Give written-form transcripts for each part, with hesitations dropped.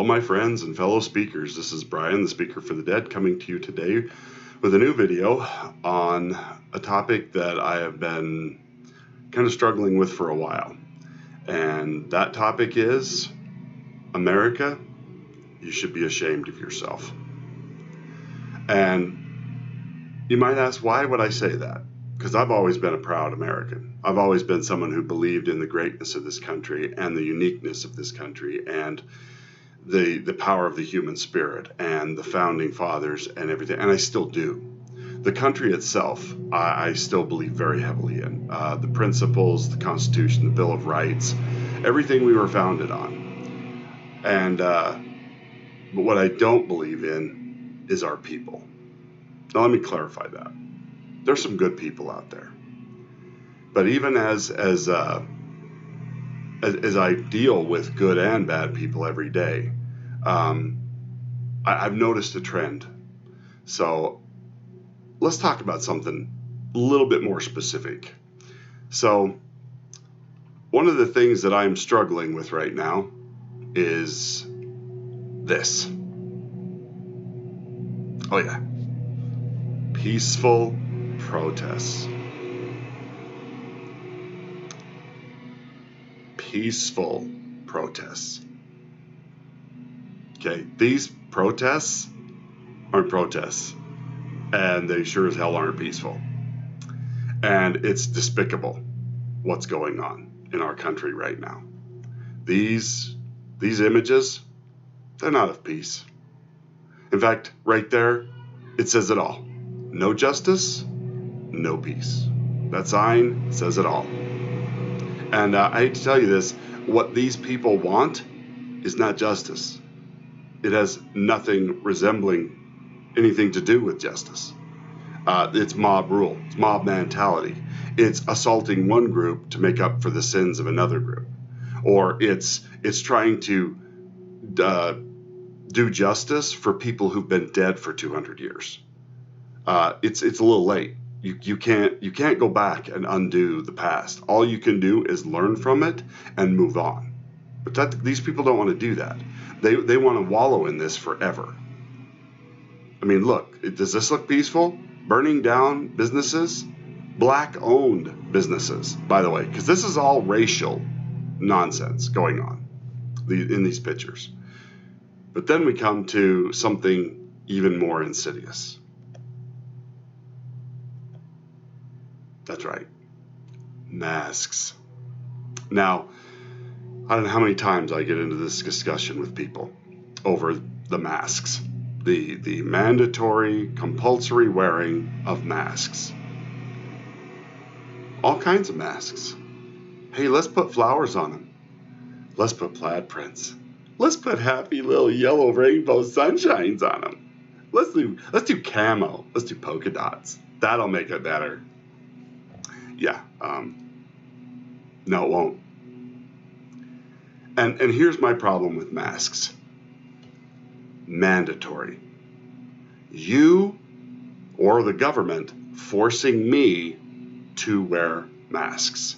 Hello, my friends and fellow speakers. This is Brian, the Speaker for the Dead, coming to you today with a new video on a topic that I have been kind of struggling with for a while. And that topic is America, you should be ashamed of yourself. And you might ask, why would I say that? Because I've always been a proud American. I've always been someone who believed in the greatness of this country and the uniqueness of this country and the power of the human spirit and the founding fathers and everything, and I still do. The country itself, I still believe very heavily in. The principles, the Constitution, the Bill of Rights, everything we were founded on. And but what I don't believe in is our people. Now let me clarify that. There's some good people out there, but even as I deal with good and bad people every day, I've noticed a trend. So let's talk about something a little bit more specific. So one of the things that I'm struggling with right now is this. Oh yeah. Peaceful protests. Peaceful protests. Okay, these protests aren't protests, and they sure as hell aren't peaceful. And it's despicable what's going on in our country right now. These images, they're not of peace. In fact, right there, it says it all. No justice, no peace. That sign says it all. And I hate to tell you this, what these people want is not justice. It has nothing resembling anything to do with justice. It's mob rule. It's mob mentality. It's assaulting one group to make up for the sins of another group. Or it's trying to do justice for people who've been dead for 200 years. It's a little late. You can't go back and undo the past. All you can do is learn from it and move on. But these people don't want to do that. They want to wallow in this forever. I mean, look, does this look peaceful? Burning down businesses, black-owned businesses, by the way, because this is all racial nonsense going on in these pictures. But then we come to something even more insidious. That's right, masks. Now, I don't know how many times I get into this discussion with people over the masks, the mandatory, compulsory wearing of masks. All kinds of masks. Hey, let's put flowers on them. Let's put plaid prints. Let's put happy little yellow rainbow sunshines on them. Let's do camo. Let's do polka dots. That'll make it better. Yeah, no, it won't. And here's my problem with masks. Mandatory. You or the government forcing me to wear masks.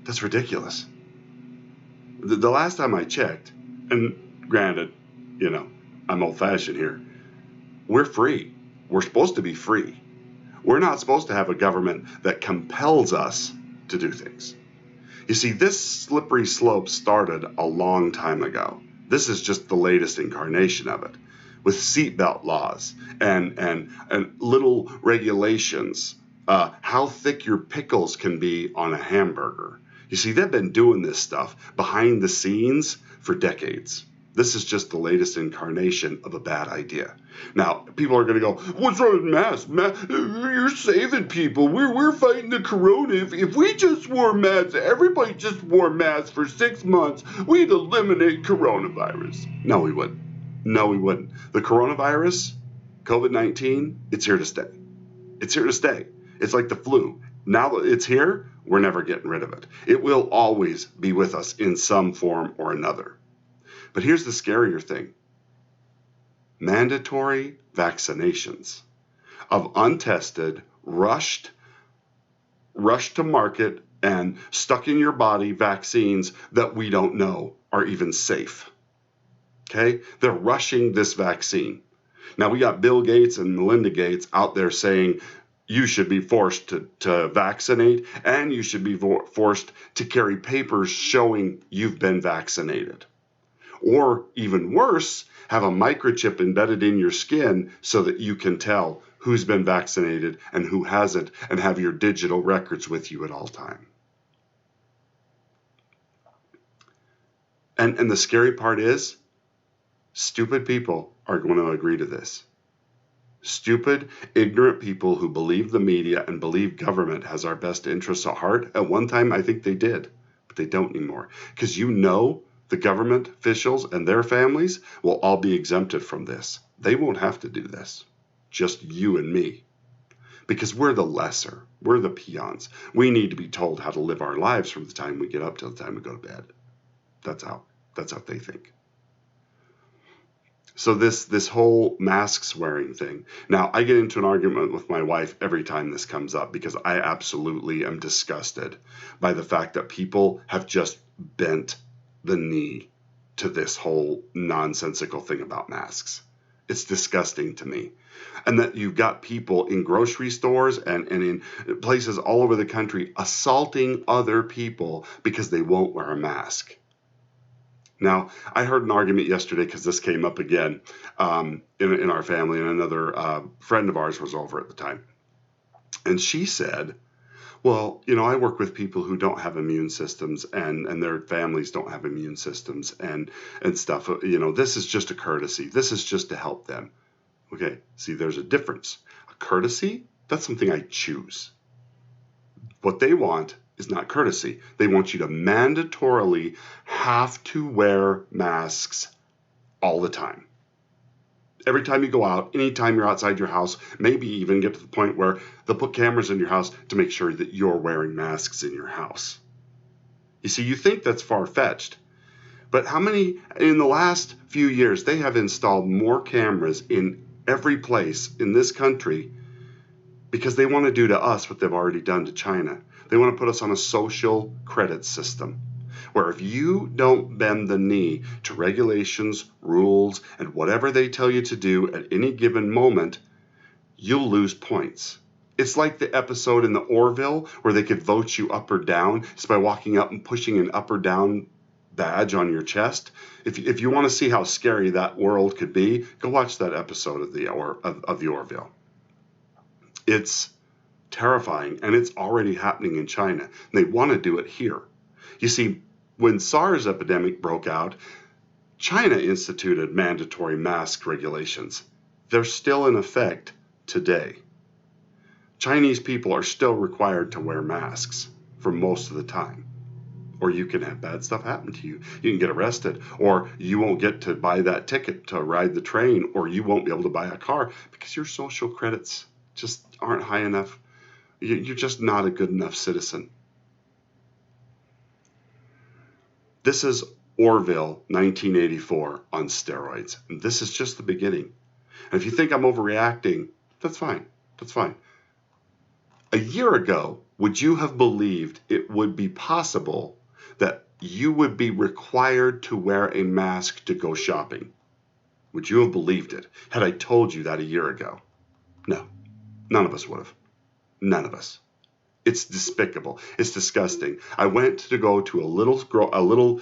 That's ridiculous. The last time I checked, and granted, I'm old-fashioned here, we're free. We're supposed to be free. We're not supposed to have a government that compels us to do things. You see, this slippery slope started a long time ago. This is just the latest incarnation of it, with seatbelt laws and little regulations, how thick your pickles can be on a hamburger. You see, they've been doing this stuff behind the scenes for decades. This is just the latest incarnation of a bad idea. Now, people are going to go, what's wrong with masks? You're saving people. We're fighting the corona. If we just wore masks, everybody just wore masks for 6 months, we'd eliminate coronavirus. No, we wouldn't. No, we wouldn't. The coronavirus, COVID-19, it's here to stay. It's here to stay. It's like the flu. Now that it's here, we're never getting rid of it. It will always be with us in some form or another. But here's the scarier thing. Mandatory vaccinations of untested, rushed to market and stuck in your body vaccines that we don't know are even safe. Okay? They're rushing this vaccine. Now, we got Bill Gates and Melinda Gates out there saying you should be forced to vaccinate, and you should be forced to carry papers showing you've been vaccinated. Or even worse, have a microchip embedded in your skin so that you can tell who's been vaccinated and who hasn't, and have your digital records with you at all time. And the scary part is, stupid people are going to agree to this. Stupid, ignorant people who believe the media and believe government has our best interests at heart. At one time, I think they did, but they don't anymore. Because the government officials and their families will all be exempted from this. They won't have to do this. Just you and me. Because we're the lesser. We're the peons. We need to be told how to live our lives from the time we get up till the time we go to bed. That's how they think. So this whole masks wearing thing. Now, I get into an argument with my wife every time this comes up because I absolutely am disgusted by the fact that people have just bent the knee to this whole nonsensical thing about masks. It's disgusting to me. And that you've got people in grocery stores and in places all over the country assaulting other people because they won't wear a mask. Now, I heard an argument yesterday because this came up again in our family, and another friend of ours was over at the time. And she said, well, I work with people who don't have immune systems and their families don't have immune systems and stuff. This is just a courtesy. This is just to help them. Okay, see, there's a difference. A courtesy, that's something I choose. What they want is not courtesy. They want you to mandatorily have to wear masks all the time. Every time you go out, anytime you're outside your house, maybe even get to the point where they'll put cameras in your house to make sure that you're wearing masks in your house. You see, you think that's far-fetched, but how many, in the last few years, they have installed more cameras in every place in this country because they want to do to us what they've already done to China. They want to put us on a social credit system where if you don't bend the knee to regulations, rules, and whatever they tell you to do at any given moment, you'll lose points. It's like the episode in the Orville where they could vote you up or down just by walking up and pushing an up or down badge on your chest. If you want to see how scary that world could be, go watch that episode of the Orville. It's terrifying, and it's already happening in China. They want to do it here. You see, when SARS epidemic broke out, China instituted mandatory mask regulations. They're still in effect today. Chinese people are still required to wear masks for most of the time. Or you can have bad stuff happen to you. You can get arrested, or you won't get to buy that ticket to ride the train, or you won't be able to buy a car because your social credits just aren't high enough. You're just not a good enough citizen. This is Orville 1984 on steroids. And this is just the beginning. And if you think I'm overreacting, that's fine. That's fine. A year ago, would you have believed it would be possible that you would be required to wear a mask to go shopping? Would you have believed it had I told you that a year ago? No, none of us would have. None of us. It's despicable. It's disgusting. I went to go to a little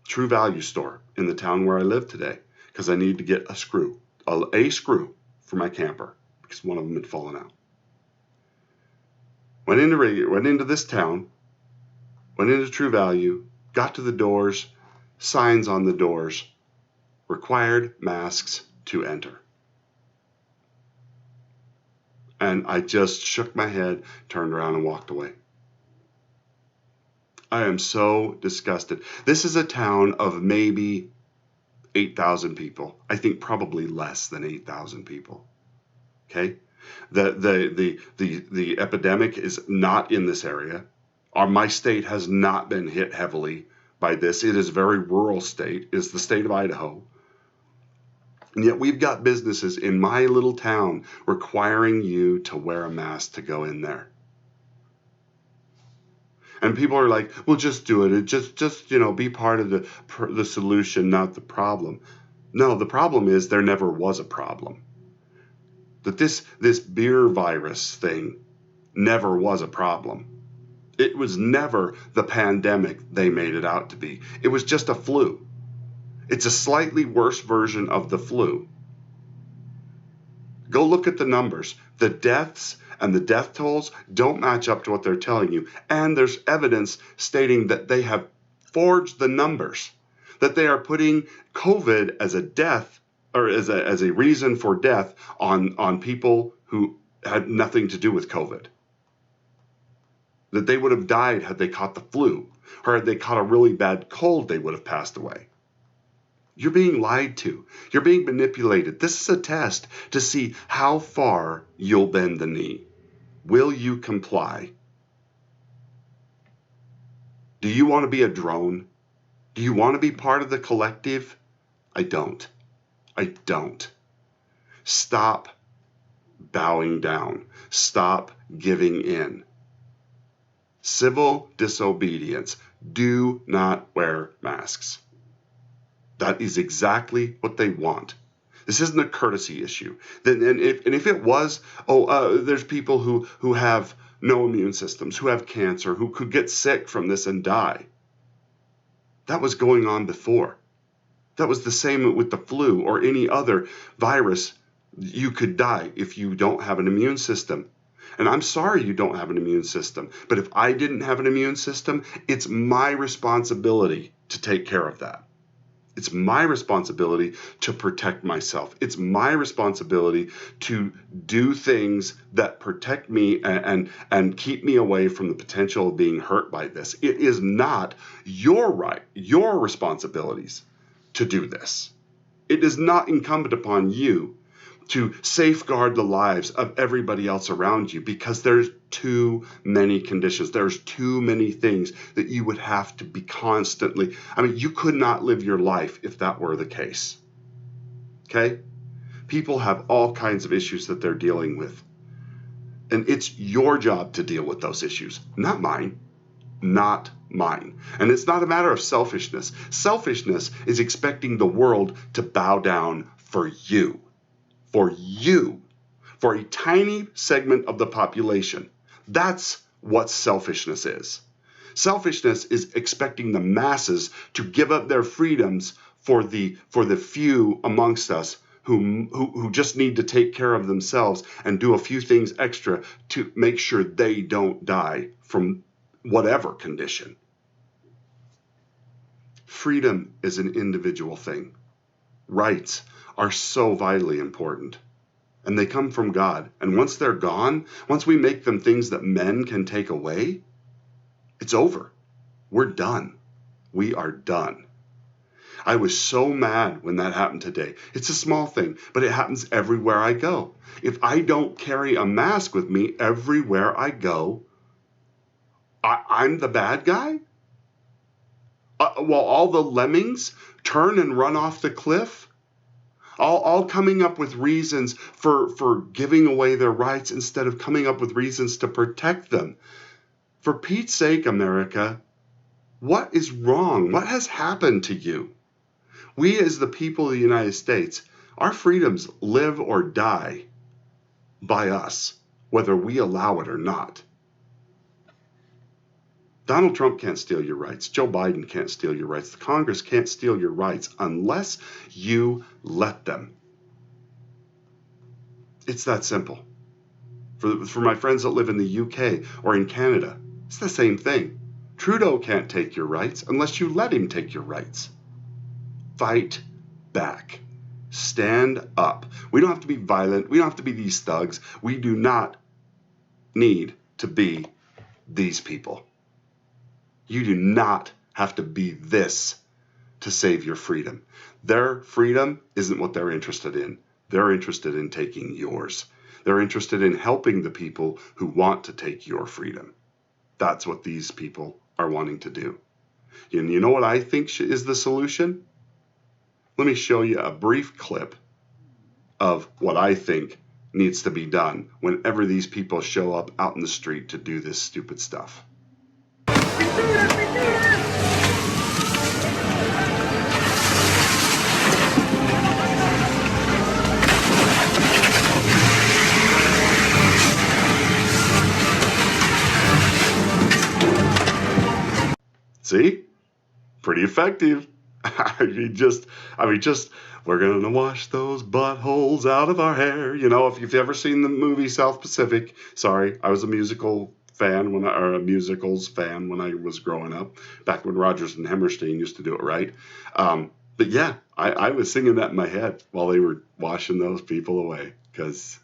True Value store in the town where I live today because I needed to get a screw for my camper because one of them had fallen out. Went into this town, went into True Value, got to the doors, signs on the doors, required masks to enter. And I just shook my head, turned around, and walked away. I am so disgusted. This is a town of maybe 8,000 people. I think probably less than 8,000 people. Okay? The epidemic is not in this area. My state has not been hit heavily by this. It is a very rural state. It's the state of Idaho. And yet we've got businesses in my little town requiring you to wear a mask to go in there. And people are like, well, just do it. Just be part of the solution, not the problem. No, the problem is there never was a problem. That this beer virus thing never was a problem. It was never the pandemic they made it out to be. It was just a flu. It's a slightly worse version of the flu. Go look at the numbers. The deaths and the death tolls don't match up to what they're telling you. And there's evidence stating that they have forged the numbers, that they are putting COVID as a death or as a reason for death on people who had nothing to do with COVID. That they would have died had they caught the flu, or had they caught a really bad cold, they would have passed away. You're being lied to. You're being manipulated. This is a test to see how far you'll bend the knee. Will you comply? Do you want to be a drone? Do you want to be part of the collective? I don't. I don't. Stop bowing down. Stop giving in. Civil disobedience. Do not wear masks. That is exactly what they want. This isn't a courtesy issue. And if it was, there's people who have no immune systems, who have cancer, who could get sick from this and die. That was going on before. That was the same with the flu or any other virus. You could die if you don't have an immune system. And I'm sorry you don't have an immune system. But if I didn't have an immune system, it's my responsibility to take care of that. It's my responsibility to protect myself. It's my responsibility to do things that protect me and keep me away from the potential of being hurt by this. It is not your right, your responsibilities to do this. It is not incumbent upon you to safeguard the lives of everybody else around you, because there's too many conditions. There's too many things that you would have to be constantly. You could not live your life if that were the case. Okay? People have all kinds of issues that they're dealing with. And it's your job to deal with those issues, not mine. Not mine. And it's not a matter of selfishness. Selfishness is expecting the world to bow down for you. For you, for a tiny segment of the population. That's what selfishness is. Selfishness is expecting the masses to give up their freedoms for the few amongst us who just need to take care of themselves and do a few things extra to make sure they don't die from whatever condition. Freedom is an individual thing. Rights are so vitally important, and they come from God. And once they're gone, once we make them things that men can take away, it's over. We're done. We are done. I was so mad when that happened today. It's a small thing, but it happens everywhere I go. If I don't carry a mask with me everywhere I go, I'm the bad guy? While all the lemmings turn and run off the cliff? All coming up with reasons for giving away their rights instead of coming up with reasons to protect them. For Pete's sake, America, what is wrong? What has happened to you? We as the people of the United States, our freedoms live or die by us, whether we allow it or not. Donald Trump can't steal your rights. Joe Biden can't steal your rights. The Congress can't steal your rights unless you let them. It's that simple. For my friends that live in the UK or in Canada, it's the same thing. Trudeau can't take your rights unless you let him take your rights. Fight back. Stand up. We don't have to be violent. We don't have to be these thugs. We do not need to be these people. You do not have to be this to save your freedom. Their freedom isn't what they're interested in. They're interested in taking yours. They're interested in helping the people who want to take your freedom. That's what these people are wanting to do. And you know what I think is the solution? Let me show you a brief clip of what I think needs to be done whenever these people show up out in the street to do this stupid stuff. See? Pretty effective. just, we're going to wash those buttholes out of our hair. You know, if you've ever seen the movie South Pacific, sorry, I was a musicals fan when I was growing up, back when Rodgers and Hammerstein used to do it right. But yeah, I was singing that in my head while they were washing those people away, because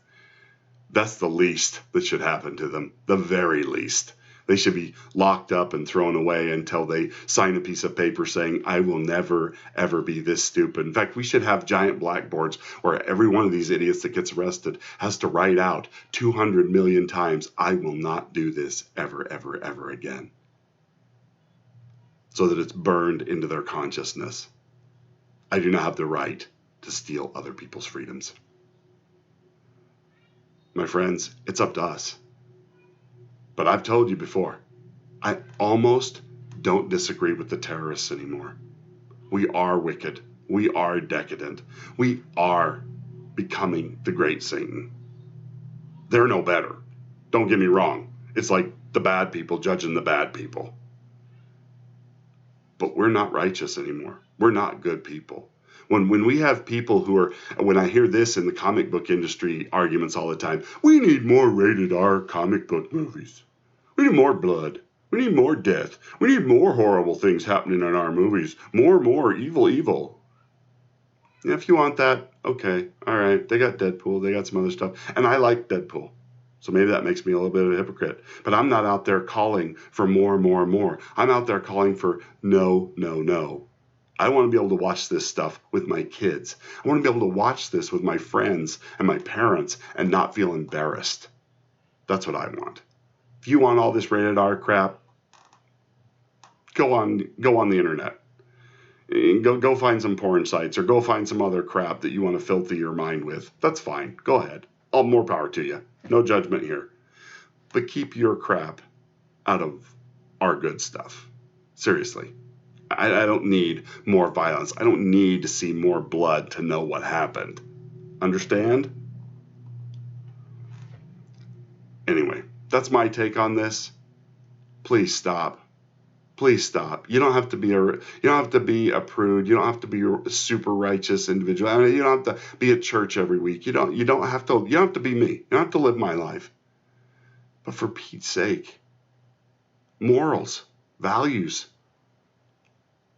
that's the least that should happen to them, the very least. They should be locked up and thrown away until they sign a piece of paper saying, I will never, ever be this stupid. In fact, we should have giant blackboards where every one of these idiots that gets arrested has to write out 200 million times, I will not do this ever, ever, ever again. So that it's burned into their consciousness. I do not have the right to steal other people's freedoms. My friends, it's up to us. But I've told you before, I almost don't disagree with the terrorists anymore. We are wicked. We are decadent. We are becoming the great Satan. They're no better. Don't get me wrong. It's like the bad people judging the bad people. But we're not righteous anymore. We're not good people. When we have people who are, when I hear this in the comic book industry arguments all the time, we need more rated R comic book movies. We need more blood. We need more death. We need more horrible things happening in our movies. More evil. Yeah, if you want that, okay, all right. They got Deadpool. They got some other stuff. And I like Deadpool. So maybe that makes me a little bit of a hypocrite. But I'm not out there calling for more. I'm out there calling for no. I want to be able to watch this stuff with my kids. I want to be able to watch this with my friends and my parents and not feel embarrassed. That's what I want. If you want all this rated R crap, go on the internet. Go find some porn sites or go find some other crap that you want to filthy your mind with. That's fine. Go ahead. All more power to you. No judgment here. But keep your crap out of our good stuff. Seriously. I don't need more violence. I don't need to see more blood to know what happened. Understand? Anyway, that's my take on this. Please stop. Please stop. You don't have to be a prude. You don't have to be a super righteous individual. I mean, you don't have to be at church every week. You don't have to be me. You don't have to live my life. But for Pete's sake, morals, values,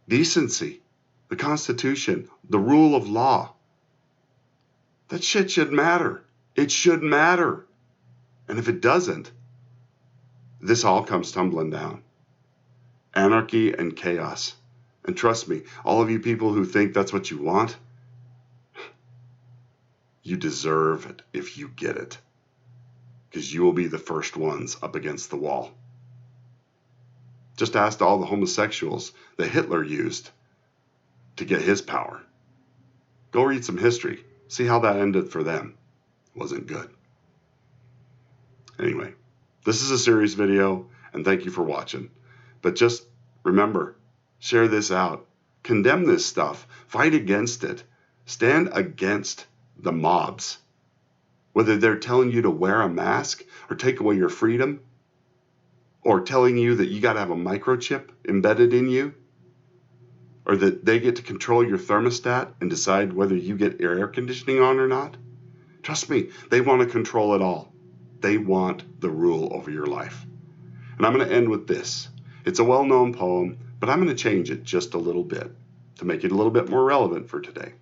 decency, the Constitution, the rule of law. That shit should matter. It should matter. And if it doesn't, this all comes tumbling down. Anarchy and chaos. And trust me, all of you people who think that's what you want, you deserve it if you get it. Because you will be the first ones up against the wall. Just ask all the homosexuals that Hitler used to get his power. Go read some history. See how that ended for them. It wasn't good. Anyway, this is a serious video, and thank you for watching. But just remember, share this out. Condemn this stuff. Fight against it. Stand against the mobs. Whether they're telling you to wear a mask or take away your freedom, or telling you that you got to have a microchip embedded in you, or that they get to control your thermostat and decide whether you get your air conditioning on or not. Trust me, they want to control it all. They want the rule over your life. And I'm going to end with this. It's a well-known poem, but I'm going to change it just a little bit to make it a little bit more relevant for today.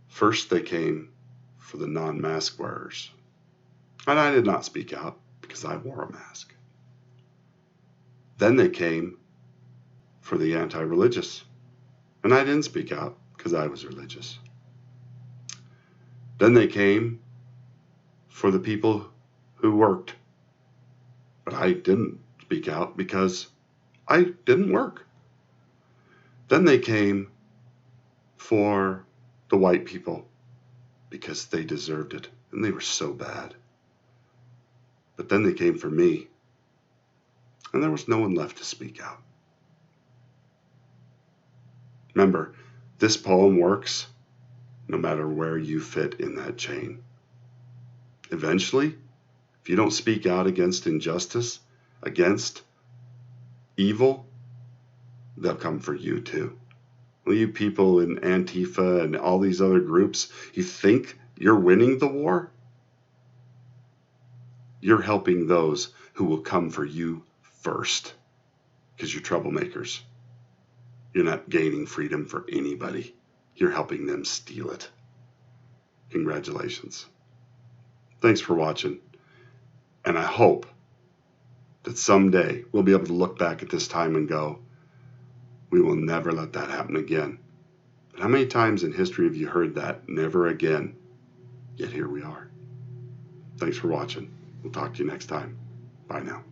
First they came for the non-mask wearers, and I did not speak out because I wore a mask. Then they came for the anti-religious, and I didn't speak out because I was religious. Then they came for the people who worked, but I didn't speak out because I didn't work. Then they came for the white people because they deserved it, and they were so bad. But then they came for me, and there was no one left to speak out. Remember, this poem works no matter where you fit in that chain. Eventually, if you don't speak out against injustice, against evil, they'll come for you too. Well, you people in Antifa and all these other groups, you think you're winning the war? You're helping those who will come for you first, because you're troublemakers. You're not gaining freedom for anybody. You're helping them steal it. Congratulations. Thanks for watching. And I hope that someday we'll be able to look back at this time and go, we will never let that happen again. But how many times in history have you heard that? Never again. Yet here we are. Thanks for watching. We'll talk to you next time. Bye now.